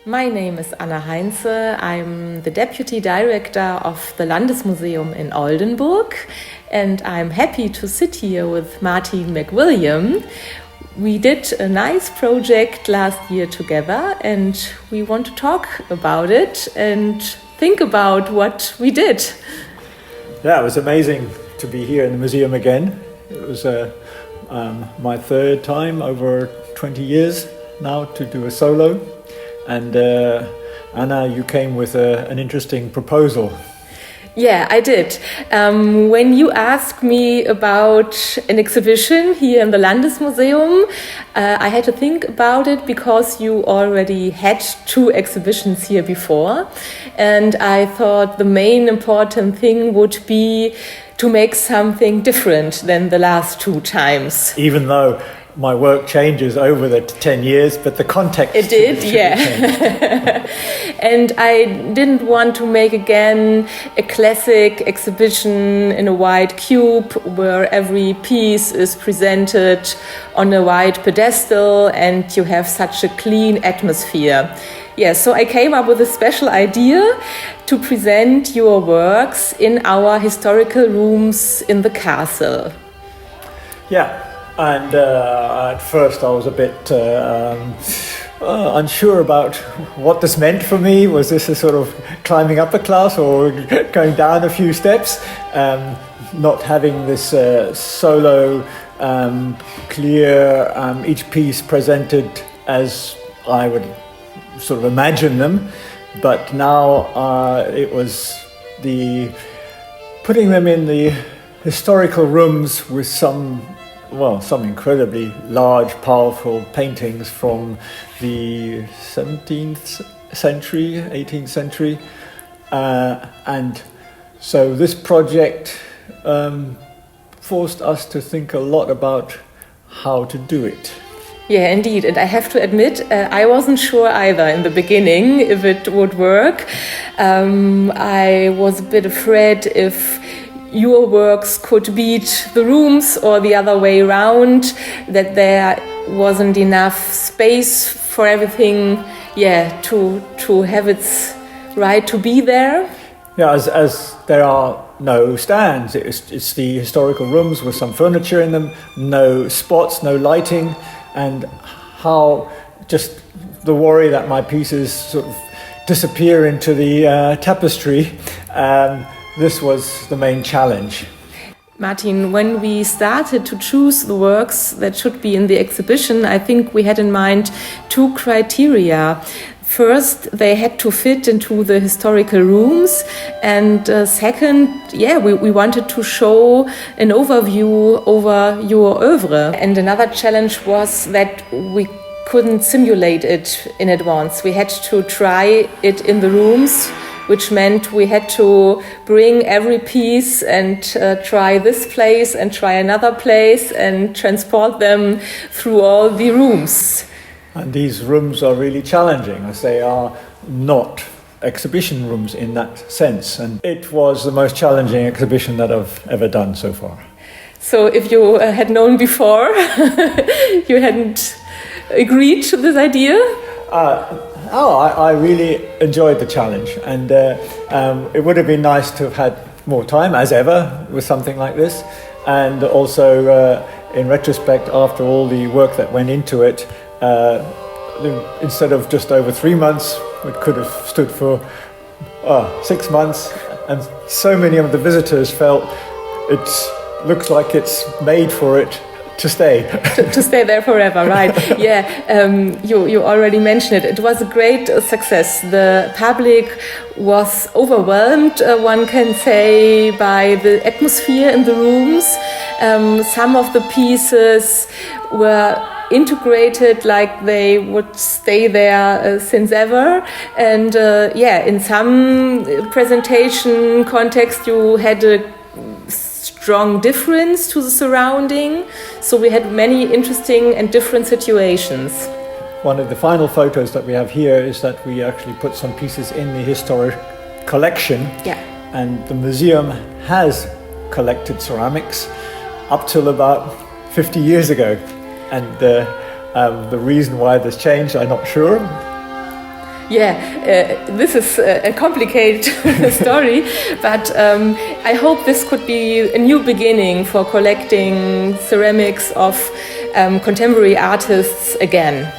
My name is Anna Heinze. I'm the Deputy Director of the Landesmuseum in Oldenburg, and I'm happy to sit here with Martin McWilliam. We did a nice project last year together, and we want to talk about it and think about what we did. Yeah, it was amazing to be here in the museum again. It was my third time over 20 years now to do a solo. And Anna, you came with an interesting proposal. Yeah, I did. When you asked me about an exhibition here in the Landesmuseum, I had to think about it because you already had 2 exhibitions here before. And I thought the main important thing would be to make something different than the last 2 times. Even though my work changes over the 10 years, but the context... It did, yeah. And I didn't want to make again a classic exhibition in a white cube where every piece is presented on a white pedestal and you have such a clean atmosphere. Yeah, so I came up with a special idea to present your works in our historical rooms in the castle. Yeah. And at first I was a bit unsure about what this meant for me. Was this a sort of climbing up a class or going down a few steps? Not having this solo, clear, each piece presented as I would sort of imagine them. But now it was the putting them in the historical rooms with some incredibly large, powerful paintings from the 17th century, 18th century. And so this project forced us to think a lot about how to do it. Yeah, indeed. And I have to admit, I wasn't sure either in the beginning if it would work. I was a bit afraid if your works could beat the rooms or the other way around, that there wasn't enough space for everything, to have its right to be there. Yeah, as there are no stands, it's the historical rooms with some furniture in them, no spots, no lighting, and how just the worry that my pieces sort of disappear into the tapestry. This was the main challenge. Martin, when we started to choose the works that should be in the exhibition, I think we had in mind 2 criteria. First, they had to fit into the historical rooms, and second, we wanted to show an overview over your oeuvre. And another challenge was that we couldn't simulate it in advance. We had to try it in the rooms, which meant we had to bring every piece and try this place and try another place and transport them through all the rooms. And these rooms are really challenging, as they are not exhibition rooms in that sense. And it was the most challenging exhibition that I've ever done so far. So if you had known before, you hadn't agreed to this idea? I really enjoyed the challenge, and it would have been nice to have had more time, as ever, with something like this. And also, in retrospect, after all the work that went into it, instead of just over 3 months, it could have stood for 6 months. And so many of the visitors felt it looks like it's made for it to stay. to stay there forever, right? Yeah, you already mentioned it. It was a great success. The public was overwhelmed, one can say, by the atmosphere in the rooms. Some of the pieces were integrated like they would stay there since ever. And in some presentation context you had a strong difference to the surrounding. So we had many interesting and different situations. One of the final photos that we have here is that we actually put some pieces in the historic collection. Yeah. And the museum has collected ceramics up till about 50 years ago. And the reason why this changed, I'm not sure. Yeah, this is a complicated story, but I hope this could be a new beginning for collecting ceramics of contemporary artists again.